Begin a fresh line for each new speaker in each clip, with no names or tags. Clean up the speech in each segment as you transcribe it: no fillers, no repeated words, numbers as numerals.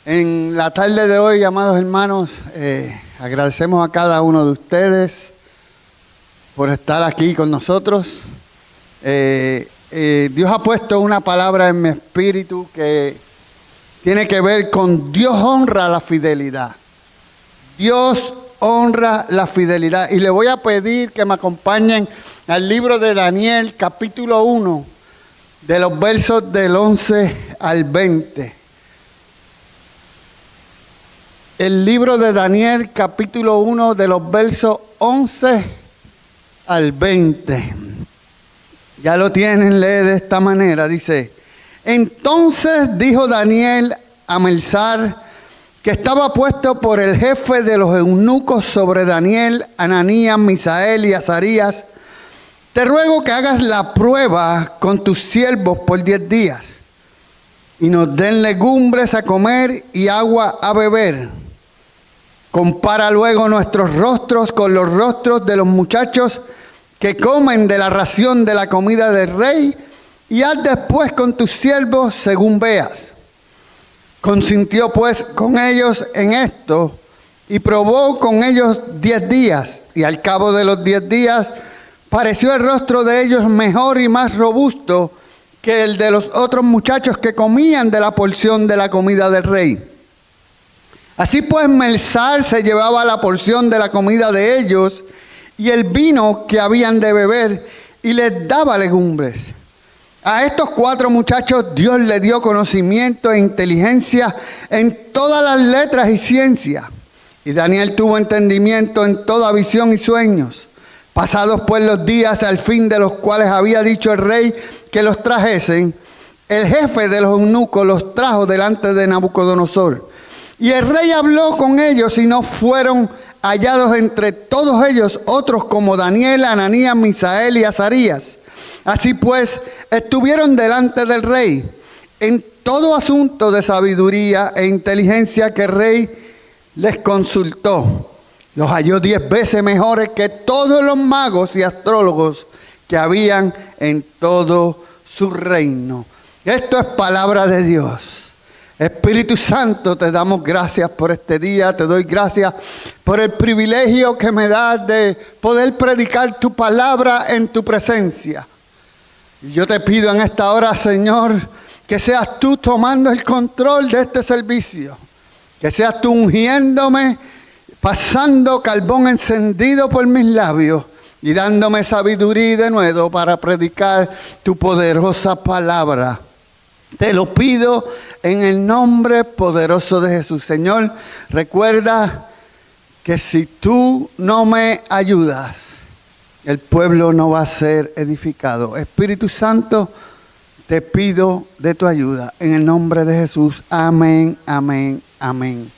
En la tarde de hoy, amados hermanos, agradecemos a cada uno de ustedes por estar aquí con nosotros. Dios ha puesto una palabra en mi espíritu que tiene que ver con Dios honra la fidelidad. Dios honra la fidelidad. Y le voy a pedir que me acompañen al libro de Daniel, capítulo 1, de los versos del 11 al 20. El libro de Daniel, capítulo 1, de los versos 11 al 20. Ya lo tienen, lee de esta manera, dice: Entonces dijo Daniel a Melzar, que estaba puesto por el jefe de los eunucos sobre Daniel, Ananías, Misael y Azarías: Te ruego que hagas la prueba con tus siervos por 10 días, y nos den legumbres a comer y agua a beber. Compara luego nuestros rostros con los rostros de los muchachos que comen de la ración de la comida del rey, y haz después con tus siervos según veas. Consintió pues con ellos en esto, y probó con ellos 10 días, y al cabo de los 10 días pareció el rostro de ellos mejor y más robusto que el de los otros muchachos que comían de la porción de la comida del rey. Así pues, Melzar se llevaba la porción de la comida de ellos y el vino que habían de beber, y les daba legumbres. A estos 4 muchachos Dios les dio conocimiento e inteligencia en todas las letras y ciencias. Y Daniel tuvo entendimiento en toda visión y sueños. Pasados pues los días al fin de los cuales había dicho el rey que los trajesen, el jefe de los eunucos los trajo delante de Nabucodonosor. Y el rey habló con ellos, y no fueron hallados entre todos ellos otros como Daniel, Ananías, Misael y Azarías. Así pues, estuvieron delante del rey en todo asunto de sabiduría e inteligencia que el rey les consultó. Los halló 10 veces mejores que todos los magos y astrólogos que habían en todo su reino. Esto es palabra de Dios. Espíritu Santo, te damos gracias por este día. Te doy gracias por el privilegio que me das de poder predicar tu palabra en tu presencia. Y yo te pido en esta hora, Señor, que seas tú tomando el control de este servicio. Que seas tú ungiéndome, pasando carbón encendido por mis labios y dándome sabiduría y denuedo para predicar tu poderosa palabra. Te lo pido en el nombre poderoso de Jesús. Señor, recuerda que si tú no me ayudas, el pueblo no va a ser edificado. Espíritu Santo, te pido de tu ayuda en el nombre de Jesús. Amén, amén, amén.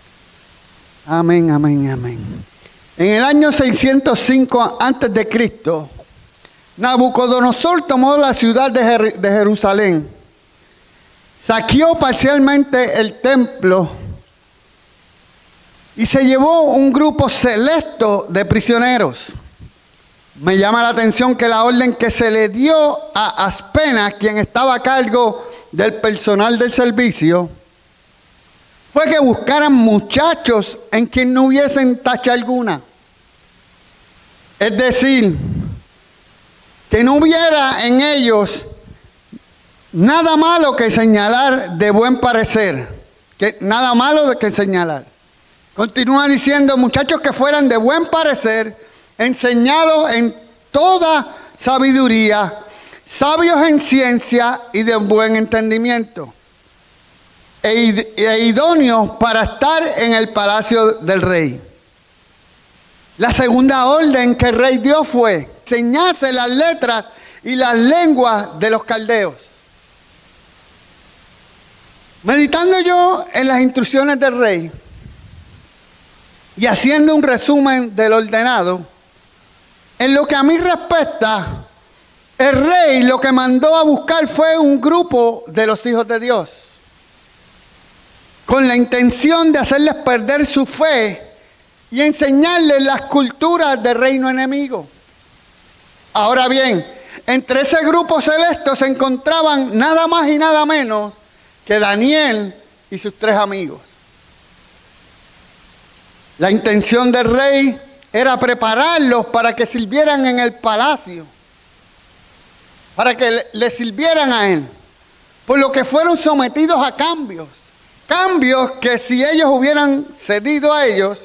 Amén, amén, amén. En el año 605 a.C., Nabucodonosor tomó la ciudad de Jerusalén. Saqueó parcialmente el templo y se llevó un grupo selecto de prisioneros. Me llama la atención que la orden que se le dio a Aspenas, quien estaba a cargo del personal del servicio, fue que buscaran muchachos en quien no hubiesen tacha alguna. Es decir, que no hubiera en ellos nada malo que señalar de buen parecer. Nada malo que señalar. Continúa diciendo: muchachos que fueran de buen parecer, enseñados en toda sabiduría, sabios en ciencia y de buen entendimiento, e idóneos para estar en el palacio del rey. La segunda orden que el rey dio fue: enseñarse las letras y las lenguas de los caldeos. Meditando yo en las instrucciones del rey y haciendo un resumen del ordenado, en lo que a mí respecta, el rey lo que mandó a buscar fue un grupo de los hijos de Dios, con la intención de hacerles perder su fe y enseñarles las culturas del reino enemigo. Ahora bien, entre ese grupo selecto se encontraban nada más y nada menos que Daniel, y sus 3 amigos. La intención del rey era prepararlos para que sirvieran en el palacio, para que le sirvieran a él, por lo que fueron sometidos a cambios que si ellos hubieran cedido a ellos,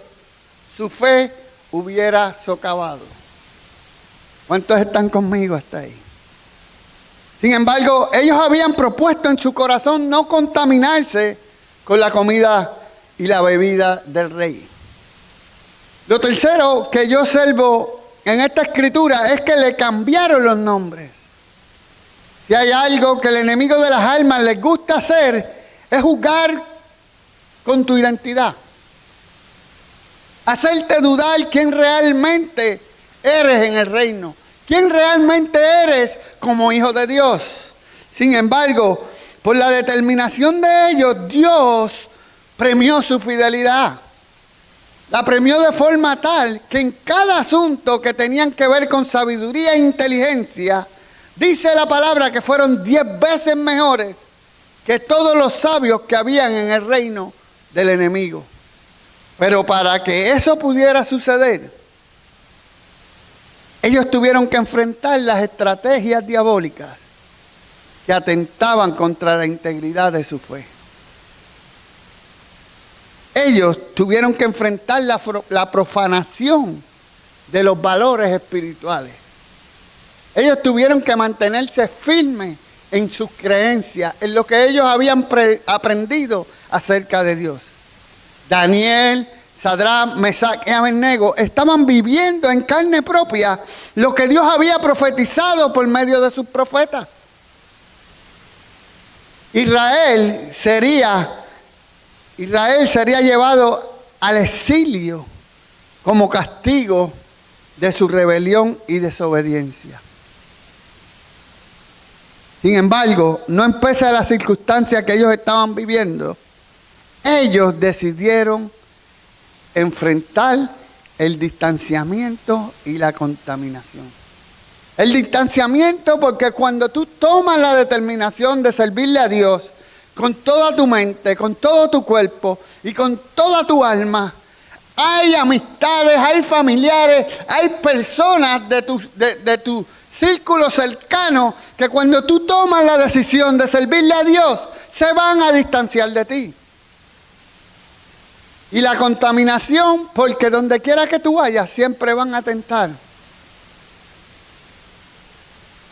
su fe hubiera socavado. ¿Cuántos están conmigo hasta ahí? Sin embargo, ellos habían propuesto en su corazón no contaminarse con la comida y la bebida del rey. Lo tercero que yo observo en esta escritura es que le cambiaron los nombres. Si hay algo que el enemigo de las almas les gusta hacer, es jugar con tu identidad. Hacerte dudar quién realmente eres en el reino. Quién realmente eres como hijo de Dios. Sin embargo, por la determinación de ellos, Dios premió su fidelidad. La premió de forma tal que en cada asunto que tenían que ver con sabiduría e inteligencia, dice la palabra que fueron 10 veces mejores que todos los sabios que habían en el reino del enemigo. Pero para que eso pudiera suceder, ellos tuvieron que enfrentar las estrategias diabólicas que atentaban contra la integridad de su fe. Ellos tuvieron que enfrentar la profanación de los valores espirituales. Ellos tuvieron que mantenerse firmes en sus creencias, en lo que ellos habían aprendido acerca de Dios. Daniel, Sadrach, Mesach y Abednego estaban viviendo en carne propia lo que Dios había profetizado por medio de sus profetas. Israel sería llevado al exilio como castigo de su rebelión y desobediencia. Sin embargo, no en pese a las circunstancias que ellos estaban viviendo, ellos decidieron enfrentar el distanciamiento y la contaminación. El distanciamiento porque cuando tú tomas la determinación de servirle a Dios con toda tu mente, con todo tu cuerpo y con toda tu alma, hay amistades, hay familiares, hay personas de tu círculo cercano que cuando tú tomas la decisión de servirle a Dios, se van a distanciar de ti. Y la contaminación, porque donde quiera que tú vayas, siempre van a atentar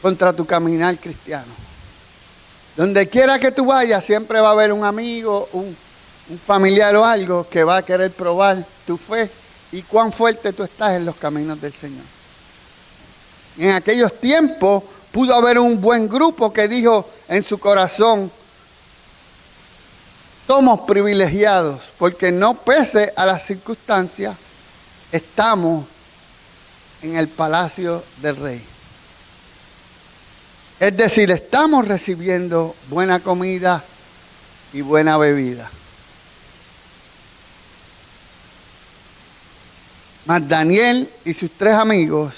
contra tu caminar cristiano. Donde quiera que tú vayas, siempre va a haber un amigo, un familiar o algo que va a querer probar tu fe y cuán fuerte tú estás en los caminos del Señor. En aquellos tiempos pudo haber un buen grupo que dijo en su corazón: somos privilegiados porque no pese a las circunstancias, estamos en el palacio del rey. Es decir, estamos recibiendo buena comida y buena bebida. Mas Daniel y sus 3 amigos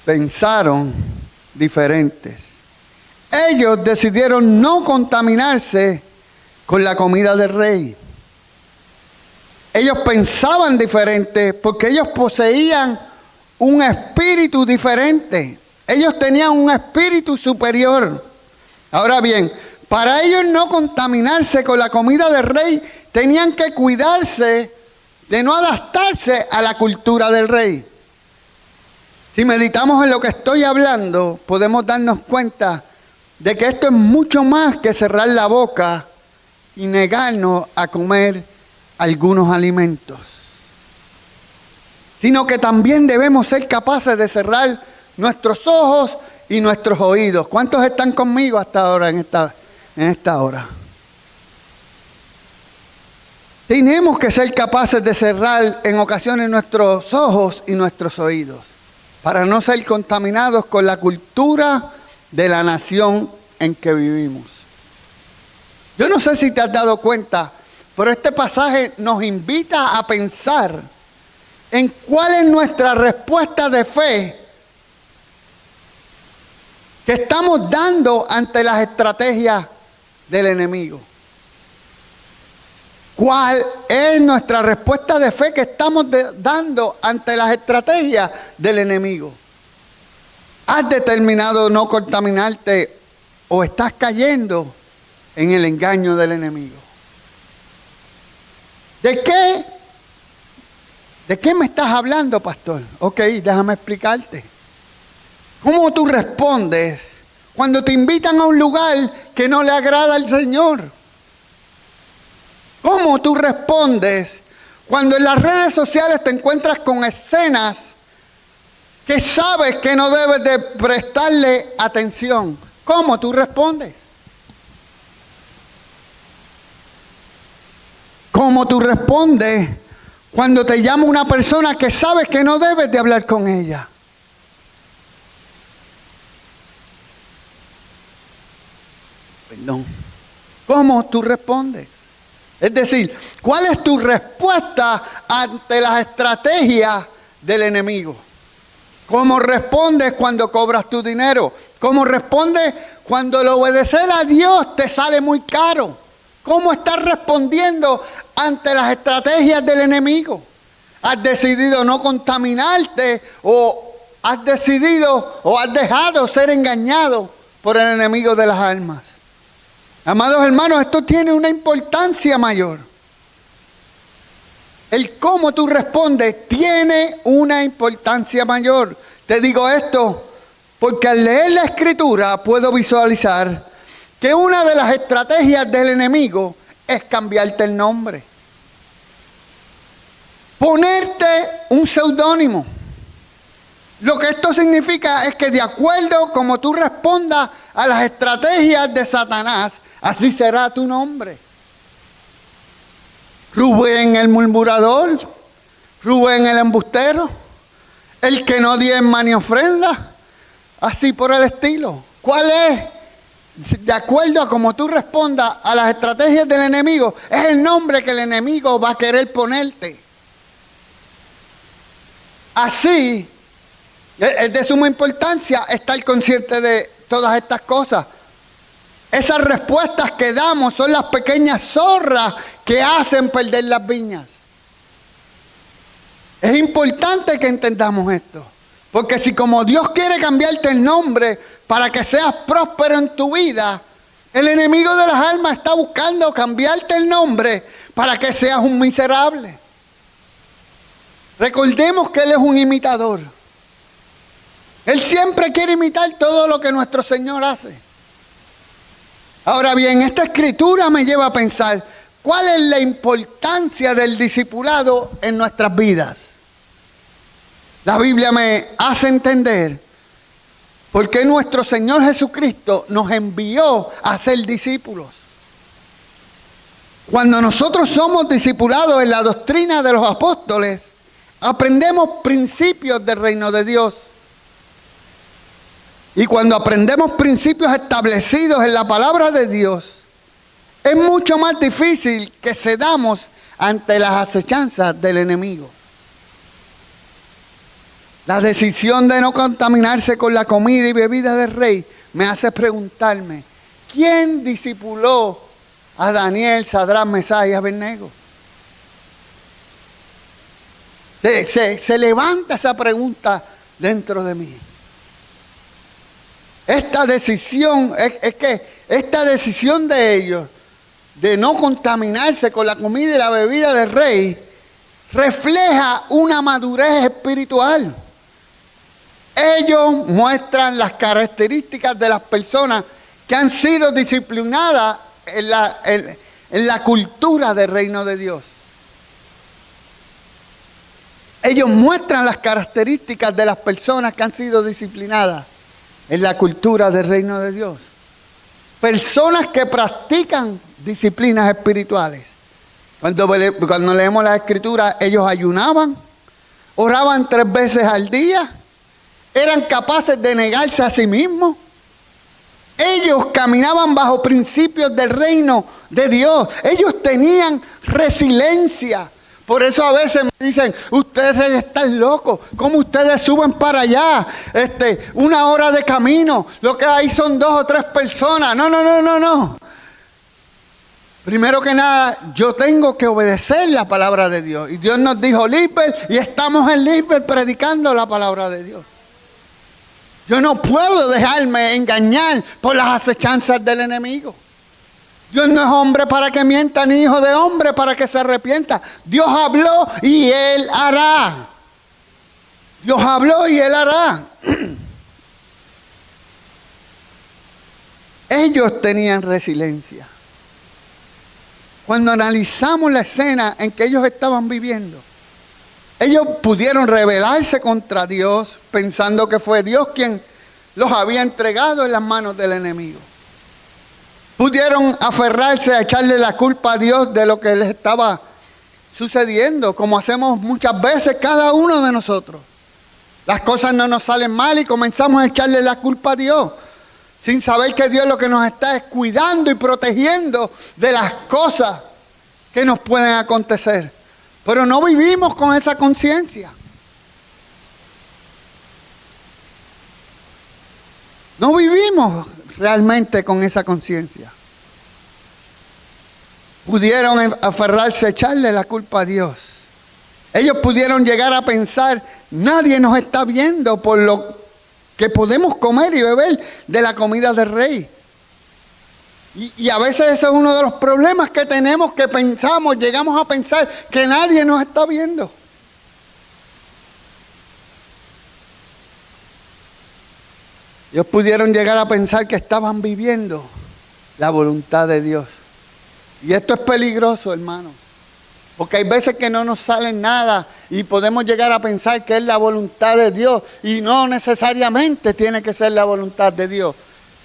pensaron diferentes. Ellos decidieron no contaminarse con la comida del rey. Ellos pensaban diferente porque ellos poseían un espíritu diferente. Ellos tenían un espíritu superior. Ahora bien, para ellos no contaminarse con la comida del rey, tenían que cuidarse de no adaptarse a la cultura del rey. Si meditamos en lo que estoy hablando, podemos darnos cuenta de que esto es mucho más que cerrar la boca y negarnos a comer algunos alimentos, sino que también debemos ser capaces de cerrar nuestros ojos y nuestros oídos. ¿Cuántos están conmigo hasta ahora en esta hora? Tenemos que ser capaces de cerrar en ocasiones nuestros ojos y nuestros oídos para no ser contaminados con la cultura de la nación en que vivimos. Yo no sé si te has dado cuenta, pero este pasaje nos invita a pensar en cuál es nuestra respuesta de fe que estamos dando ante las estrategias del enemigo? ¿Cuál es nuestra respuesta de fe que estamos dando ante las estrategias del enemigo? ¿Has determinado no contaminarte o estás cayendo en el engaño del enemigo? ¿De qué me estás hablando, pastor? Ok, déjame explicarte. ¿Cómo tú respondes cuando te invitan a un lugar que no le agrada al Señor? ¿Cómo tú respondes cuando en las redes sociales te encuentras con escenas que sabes que no debes de prestarle atención? ¿Cómo tú respondes? ¿Cómo tú respondes cuando te llama una persona que sabes que no debes de hablar con ella? Perdón. ¿Cómo tú respondes? Es decir, ¿cuál es tu respuesta ante las estrategias del enemigo? ¿Cómo respondes cuando cobras tu dinero? ¿Cómo respondes cuando el obedecer a Dios te sale muy caro? ¿Cómo estás respondiendo ante las estrategias del enemigo? ¿Has decidido no contaminarte o has decidido o has dejado ser engañado por el enemigo de las almas? Amados hermanos, esto tiene una importancia mayor. El cómo tú respondes tiene una importancia mayor. Te digo esto porque al leer la Escritura puedo visualizar que una de las estrategias del enemigo es cambiarte el nombre. Ponerte un seudónimo. Lo que esto significa es que de acuerdo como tú respondas a las estrategias de Satanás, así será tu nombre. Rubén el murmurador, Rubén el embustero, el que no diezma ni ofrenda, así por el estilo. ¿Cuál es? De acuerdo a cómo tú respondas a las estrategias del enemigo, es el nombre que el enemigo va a querer ponerte. Así, es de suma importancia estar consciente de todas estas cosas. Esas respuestas que damos son las pequeñas zorras que hacen perder las viñas. Es importante que entendamos esto. Porque si como Dios quiere cambiarte el nombre para que seas próspero en tu vida, el enemigo de las almas está buscando cambiarte el nombre para que seas un miserable. Recordemos que Él es un imitador. Él siempre quiere imitar todo lo que nuestro Señor hace. Ahora bien, esta escritura me lleva a pensar, ¿cuál es la importancia del discipulado en nuestras vidas? La Biblia me hace entender por qué nuestro Señor Jesucristo nos envió a ser discípulos. Cuando nosotros somos discipulados en la doctrina de los apóstoles, aprendemos principios del reino de Dios. Y cuando aprendemos principios establecidos en la palabra de Dios, es mucho más difícil que cedamos ante las acechanzas del enemigo. La decisión de no contaminarse con la comida y bebida del rey me hace preguntarme, ¿quién discipuló a Daniel, Sadrach, Mesach y Abednego? Se levanta esa pregunta dentro de mí. Esta decisión, es que esta decisión de ellos, de no contaminarse con la comida y la bebida del rey, refleja una madurez espiritual. Ellos muestran las características de las personas que han sido disciplinadas en la cultura del reino de Dios. Ellos muestran las características de las personas que han sido disciplinadas en la cultura del reino de Dios. Personas que practican disciplinas espirituales. Cuando leemos la Escritura, ellos ayunaban, oraban 3 veces al día, eran capaces de negarse a sí mismos. Ellos caminaban bajo principios del reino de Dios. Ellos tenían resiliencia. Por eso a veces me dicen, ustedes están locos, ¿cómo ustedes suben para allá? 1 hora de camino, lo que hay son 2 o 3 personas. No. Primero que nada, yo tengo que obedecer la palabra de Dios. Y Dios nos dijo Lisbeth, y estamos en Lisbeth predicando la palabra de Dios. Yo no puedo dejarme engañar por las acechanzas del enemigo. Dios no es hombre para que mienta, ni hijo de hombre para que se arrepienta. Dios habló y Él hará. Dios habló y Él hará. Ellos tenían resiliencia. Cuando analizamos la escena en que ellos estaban viviendo, ellos pudieron rebelarse contra Dios, pensando que fue Dios quien los había entregado en las manos del enemigo. Pudieron aferrarse a echarle la culpa a Dios de lo que les estaba sucediendo, como hacemos muchas veces cada uno de nosotros. Las cosas no nos salen mal y comenzamos a echarle la culpa a Dios, sin saber que Dios lo que nos está es cuidando y protegiendo de las cosas que nos pueden acontecer. Pero no vivimos con esa conciencia. No vivimos realmente con esa conciencia. Pudieron aferrarse a echarle la culpa a Dios. Ellos pudieron llegar a pensar, nadie nos está viendo por lo que podemos comer y beber de la comida del rey. Y a veces ese es uno de los problemas que tenemos, que pensamos, llegamos a pensar que nadie nos está viendo. Ellos pudieron llegar a pensar que estaban viviendo la voluntad de Dios. Y esto es peligroso, hermanos. Porque hay veces que no nos sale nada y podemos llegar a pensar que es la voluntad de Dios. Y no necesariamente tiene que ser la voluntad de Dios.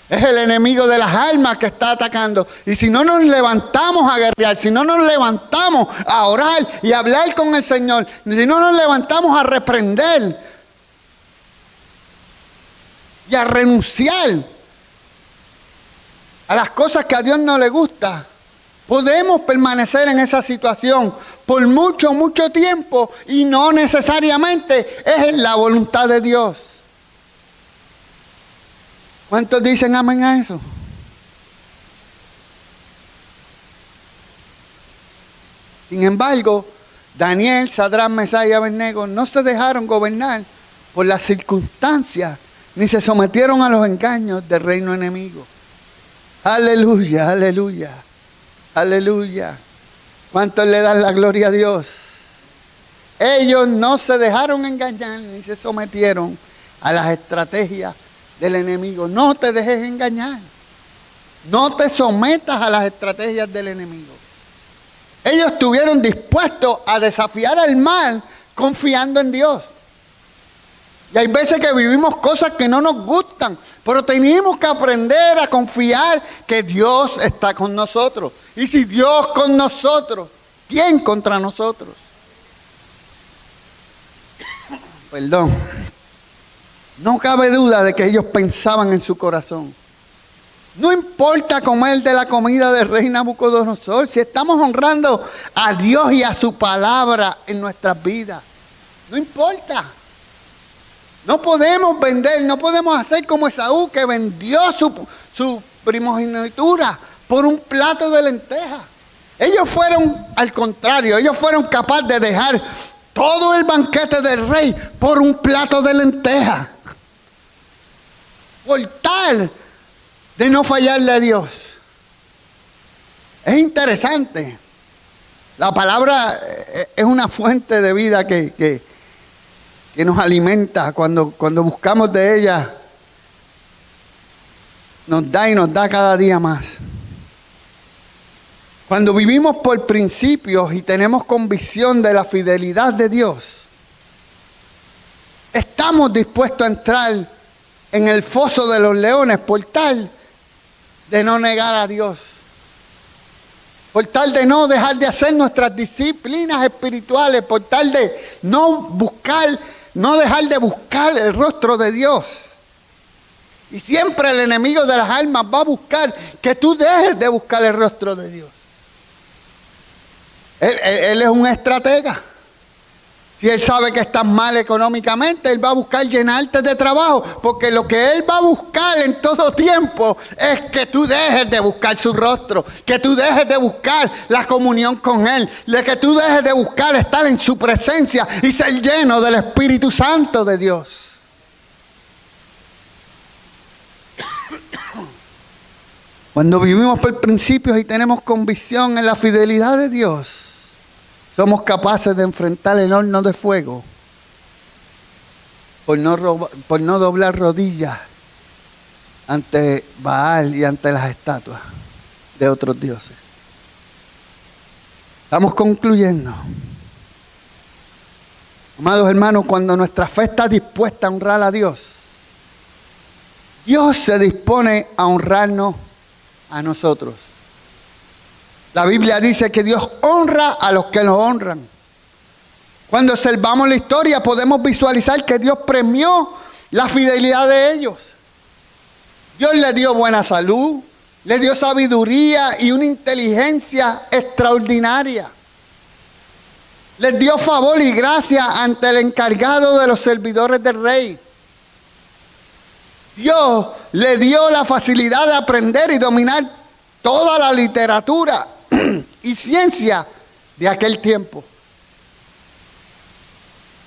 Es el enemigo de las almas que está atacando. Y si no nos levantamos a guerrear, si no nos levantamos a orar y a hablar con el Señor, si no nos levantamos a reprender y a renunciar a las cosas que a Dios no le gusta, podemos permanecer en esa situación por mucho, mucho tiempo y no necesariamente es la voluntad de Dios. ¿Cuántos dicen amén a eso? Sin embargo, Daniel, Sadrach, Mesach y Abednego no se dejaron gobernar por las circunstancias ni se sometieron a los engaños del reino enemigo. Aleluya, aleluya, aleluya. ¿Cuántos le dan la gloria a Dios? Ellos no se dejaron engañar ni se sometieron a las estrategias del enemigo. No te dejes engañar. No te sometas a las estrategias del enemigo. Ellos estuvieron dispuestos a desafiar al mal confiando en Dios. Y hay veces que vivimos cosas que no nos gustan, pero tenemos que aprender a confiar que Dios está con nosotros. Y si Dios con nosotros, ¿quién contra nosotros? Perdón. No cabe duda de que ellos pensaban en su corazón. No importa comer de la comida del rey Nabucodonosor, si estamos honrando a Dios y a su palabra en nuestras vidas. No importa. No podemos vender, no podemos hacer como Esaú, que vendió su primogenitura por un plato de lentejas. Ellos fueron, al contrario, ellos fueron capaces de dejar todo el banquete del rey por un plato de lentejas. Por tal de no fallarle a Dios. Es interesante. La palabra es una fuente de vida que nos alimenta. Cuando buscamos de ella, nos da y nos da cada día más. Cuando vivimos por principios y tenemos convicción de la fidelidad de Dios, estamos dispuestos a entrar en el foso de los leones por tal de no negar a Dios, por tal de no dejar de hacer nuestras disciplinas espirituales, por tal de no dejar de buscar el rostro de Dios. Y siempre el enemigo de las almas va a buscar que tú dejes de buscar el rostro de Dios. Él es un estratega. Si Él sabe que estás mal económicamente, Él va a buscar llenarte de trabajo, porque lo que Él va a buscar en todo tiempo es que tú dejes de buscar su rostro, que tú dejes de buscar la comunión con Él, que tú dejes de buscar estar en su presencia y ser lleno del Espíritu Santo de Dios. Cuando vivimos por principios y tenemos convicción en la fidelidad de Dios, somos capaces de enfrentar el horno de fuego por no doblar rodillas ante Baal y ante las estatuas de otros dioses. Estamos concluyendo. Amados hermanos, cuando nuestra fe está dispuesta a honrar a Dios, Dios se dispone a honrarnos a nosotros. La Biblia dice que Dios honra a los que lo honran. Cuando observamos la historia podemos visualizar que Dios premió la fidelidad de ellos. Dios les dio buena salud, les dio sabiduría y una inteligencia extraordinaria. Les dio favor y gracia ante el encargado de los servidores del rey. Dios le dio la facilidad de aprender y dominar toda la literatura y ciencia de aquel tiempo.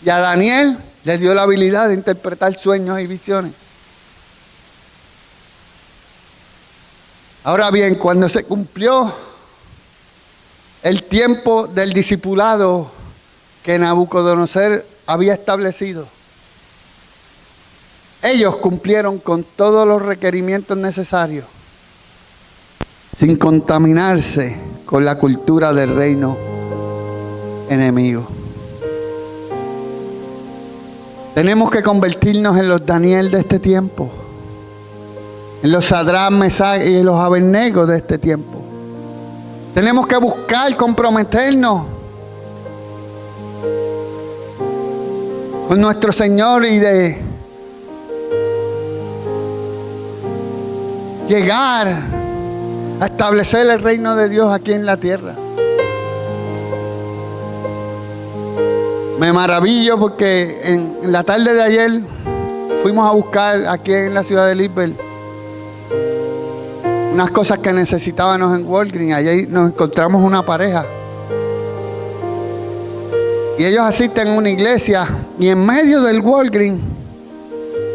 Y a Daniel le dio la habilidad de interpretar sueños y visiones. Ahora bien, cuando se cumplió el tiempo del discipulado que Nabucodonosor había establecido, ellos cumplieron con todos los requerimientos necesarios, sin contaminarse con la cultura del reino enemigo. Tenemos que convertirnos en los Daniel de este tiempo, en los Sadrach, Mesach y los Abednego de este tiempo. Tenemos que buscar comprometernos con nuestro Señor y de llegar a establecer el reino de Dios aquí en la tierra. Me maravillo porque en la tarde de ayer fuimos a buscar aquí en la ciudad de Lisbeth unas cosas que necesitábamos en Walgreens. Allí nos encontramos una pareja y ellos asisten a una iglesia y en medio del Walgreens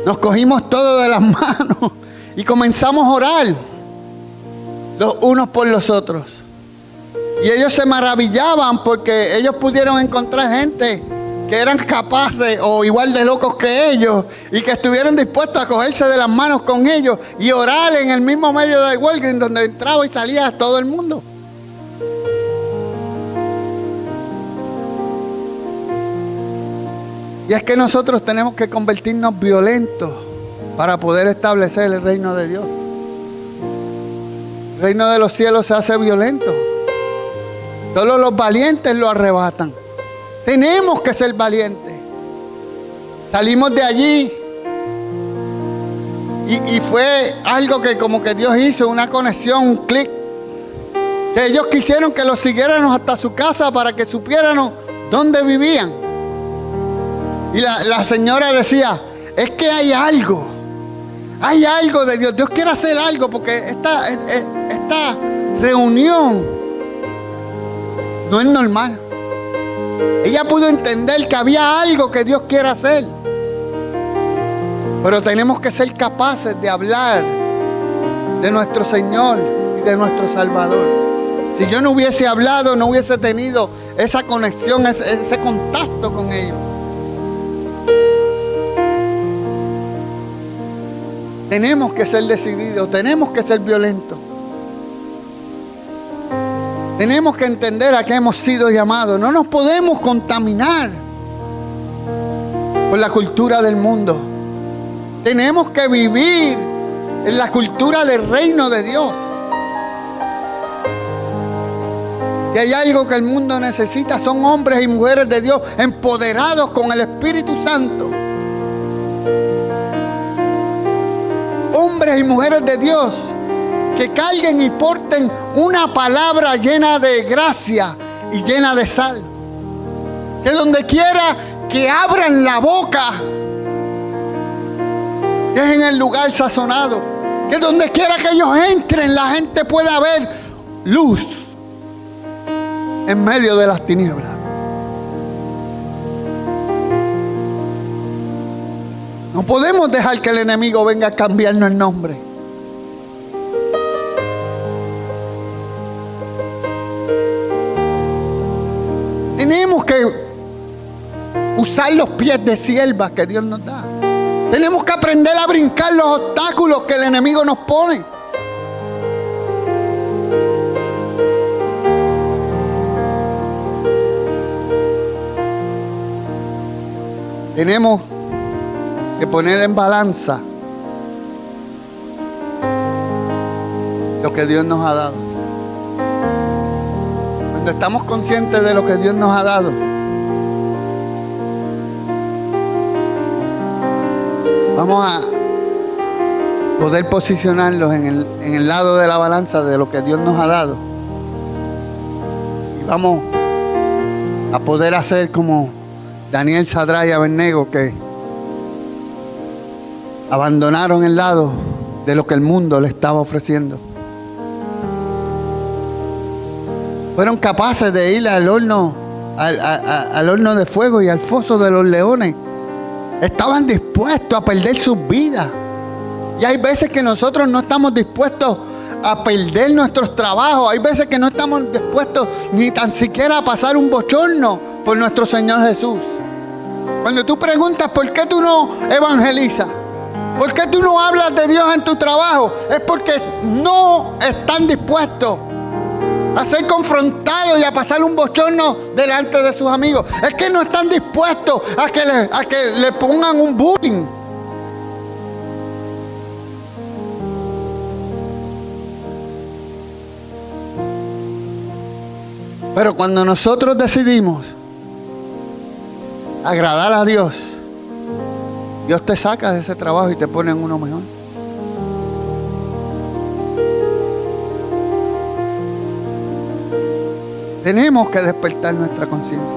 nos cogimos todos de las manos y comenzamos a orar los unos por los otros. Y ellos se maravillaban porque ellos pudieron encontrar gente que eran capaces o igual de locos que ellos y que estuvieron dispuestos a cogerse de las manos con ellos y orar en el mismo medio de Walgreens donde entraba y salía todo el mundo. Y es que nosotros tenemos que convertirnos violentos para poder establecer el reino de Dios. El reino de los cielos se hace violento. Solo los valientes lo arrebatan. Tenemos que ser valientes. Salimos de allí y fue algo que como que Dios hizo, una conexión, un clic. Que ellos quisieron que los siguiéramos hasta su casa para que supiéramos dónde vivían. Y la señora decía, es que hay algo de Dios. Dios quiere hacer algo porque esta reunión no es normal. Ella pudo entender que había algo que Dios quiere hacer. Pero tenemos que ser capaces de hablar de nuestro Señor y de nuestro Salvador. Si yo no hubiese hablado, no hubiese tenido esa conexión, ese contacto con ellos. Tenemos que ser decididos, tenemos que ser violentos. Tenemos que entender a qué hemos sido llamados. No nos podemos contaminar por la cultura del mundo. Tenemos que vivir en la cultura del reino de Dios. Si hay algo que el mundo necesita, son hombres y mujeres de Dios empoderados con el Espíritu Santo. Hombres y mujeres de Dios que carguen y porten una palabra llena de gracia y llena de sal. Que donde quiera que abran la boca, dejen el lugar sazonado. Que donde quiera que ellos entren, la gente pueda ver luz en medio de las tinieblas. No podemos dejar que el enemigo venga a cambiarnos el nombre. Tenemos que usar los pies de sierva que Dios nos da. Tenemos que aprender a brincar los obstáculos que el enemigo nos pone. Tenemos que poner en balanza lo que Dios nos ha dado. Cuando estamos conscientes de lo que Dios nos ha dado, vamos a poder posicionarlos en el lado de la balanza de lo que Dios nos ha dado. Y vamos a poder hacer como Daniel, Sadrach y Abednego, que abandonaron el lado de lo que el mundo le estaba ofreciendo. Fueron capaces de ir al horno, al horno de fuego y al foso de los leones. Estaban dispuestos a perder sus vidas. Y hay veces que nosotros no estamos dispuestos a perder nuestros trabajos. Hay veces que no estamos dispuestos ni tan siquiera a pasar un bochorno por nuestro Señor Jesús. Cuando tú preguntas por qué tú no evangelizas, por qué tú no hablas de Dios en tu trabajo, es porque no están dispuestos a ser confrontados y a pasar un bochorno delante de sus amigos. Es que no están dispuestos a que le pongan un bullying. Pero cuando nosotros decidimos agradar a Dios, Dios te saca de ese trabajo y te pone en uno mejor. Tenemos que despertar nuestra conciencia.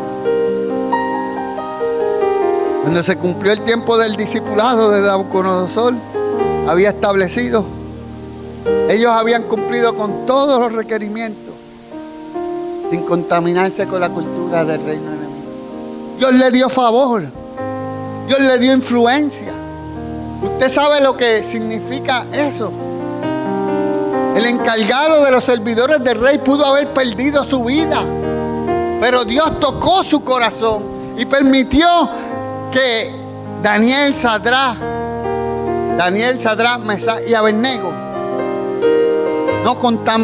Cuando se cumplió el tiempo del discipulado de Nabucodonosor, había establecido, ellos habían cumplido con todos los requerimientos, sin contaminarse con la cultura del reino enemigo. Dios le dio favor, Dios le dio influencia. Usted sabe lo que significa eso. El encargado de los servidores del rey pudo haber perdido su vida, pero Dios tocó su corazón y permitió que Daniel, Sadrach, Mesach y Abednego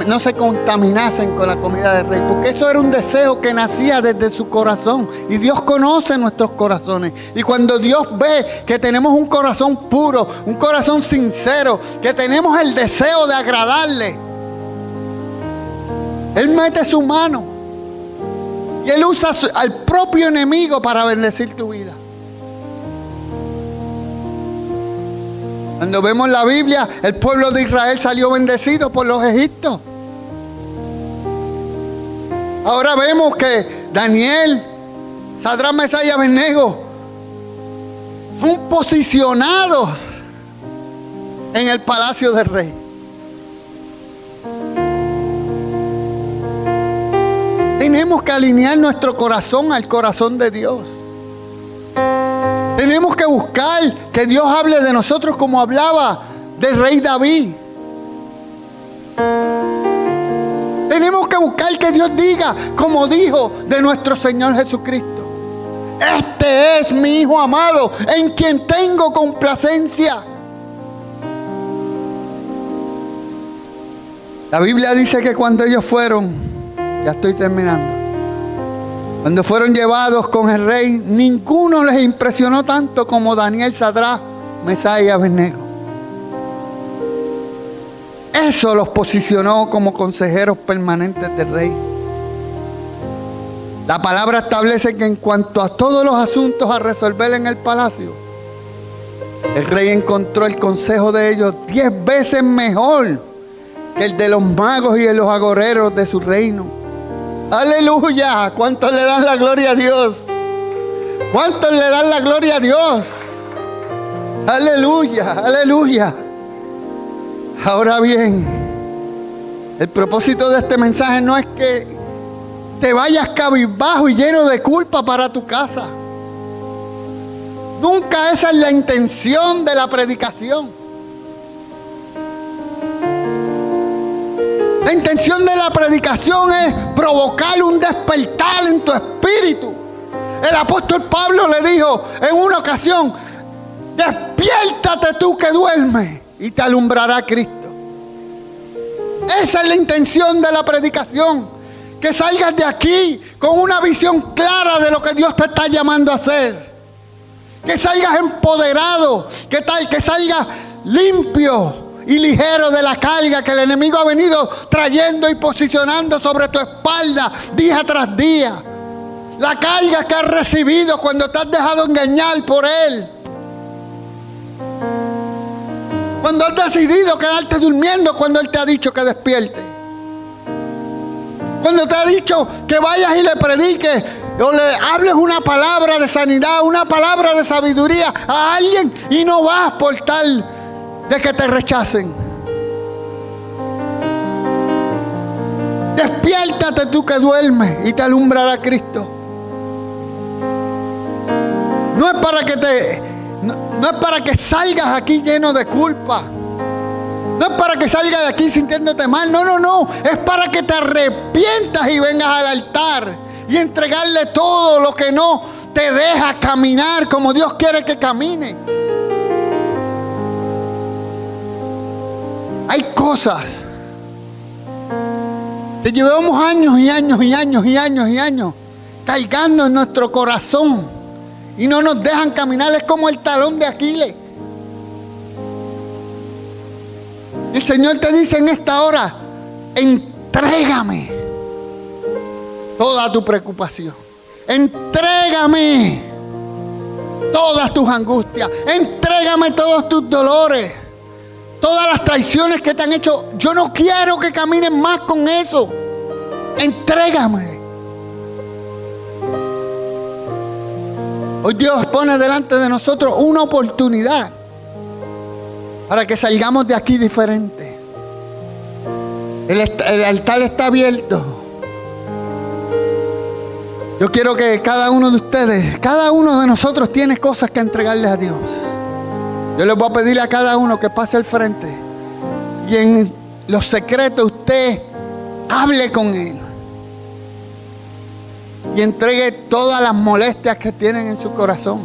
no se contaminasen con la comida del rey, porque eso era un deseo que nacía desde su corazón. Y Dios conoce nuestros corazones. Y cuando Dios ve que tenemos un corazón puro, un corazón sincero, que tenemos el deseo de agradarle, Él mete su mano y Él usa al propio enemigo para bendecir tu vida. Cuando vemos la Biblia, el pueblo de Israel salió bendecido por los egipcios. Ahora vemos que Daniel, Sadrach, Mesach y Abednego son posicionados en el palacio del rey. Tenemos que alinear nuestro corazón al corazón de Dios. Tenemos que buscar que Dios hable de nosotros como hablaba del rey David. Tenemos que buscar que Dios diga como dijo de nuestro Señor Jesucristo: este es mi Hijo amado, en quien tengo complacencia. La Biblia dice que cuando ellos fueron, ya estoy terminando, cuando fueron llevados con el rey, ninguno les impresionó tanto como Daniel, Sadrach, Mesach y Abednego. Eso los posicionó como consejeros permanentes del rey. La palabra establece que en cuanto a todos los asuntos a resolver en el palacio, el rey encontró el consejo de ellos 10 veces mejor que el de los magos y de los agoreros de su reino. ¡Aleluya! ¿Cuántos le dan la gloria a Dios? ¿Cuántos le dan la gloria a Dios? Aleluya, aleluya. Ahora bien, el propósito de este mensaje no es que te vayas cabizbajo y lleno de culpa para tu casa. Nunca esa es la intención de la predicación. La intención de la predicación es provocar un despertar en tu espíritu. El apóstol Pablo le dijo en una ocasión: despiértate tú que duermes y te alumbrará Cristo. Esa es la intención de la predicación. Que salgas de aquí con una visión clara de lo que Dios te está llamando a hacer. Que salgas empoderado, que salgas limpio y ligero de la carga que el enemigo ha venido trayendo y posicionando sobre tu espalda día tras día. La carga que has recibido cuando te has dejado engañar por él. Cuando has decidido quedarte durmiendo cuando él te ha dicho que despierte. Cuando te ha dicho que vayas y le prediques o le hables una palabra de sanidad, una palabra de sabiduría a alguien y no vas por tal de que te rechacen. Despiértate tú que duermes y te alumbrará Cristo. No es para que salgas aquí lleno de culpa. No es para que salgas de aquí sintiéndote mal. No. Es para que te arrepientas y vengas al altar y entregarle todo lo que no te deja caminar como Dios quiere que camines. Hay cosas que llevamos años cargando en nuestro corazón y no nos dejan caminar. Es como el talón de Aquiles. El Señor te dice en esta hora: entrégame toda tu preocupación. Entrégame todas tus angustias. Entrégame todos tus dolores. Todas las traiciones que te han hecho. Yo no quiero que camines más con eso. Entrégame. Hoy Dios pone delante de nosotros una oportunidad para que salgamos de aquí diferente. El altar está abierto. Yo quiero que cada uno de ustedes, cada uno de nosotros tiene cosas que entregarles a Dios. Yo les voy a pedir a cada uno que pase al frente y en los secretos usted hable con Él y entregue todas las molestias que tienen en su corazón.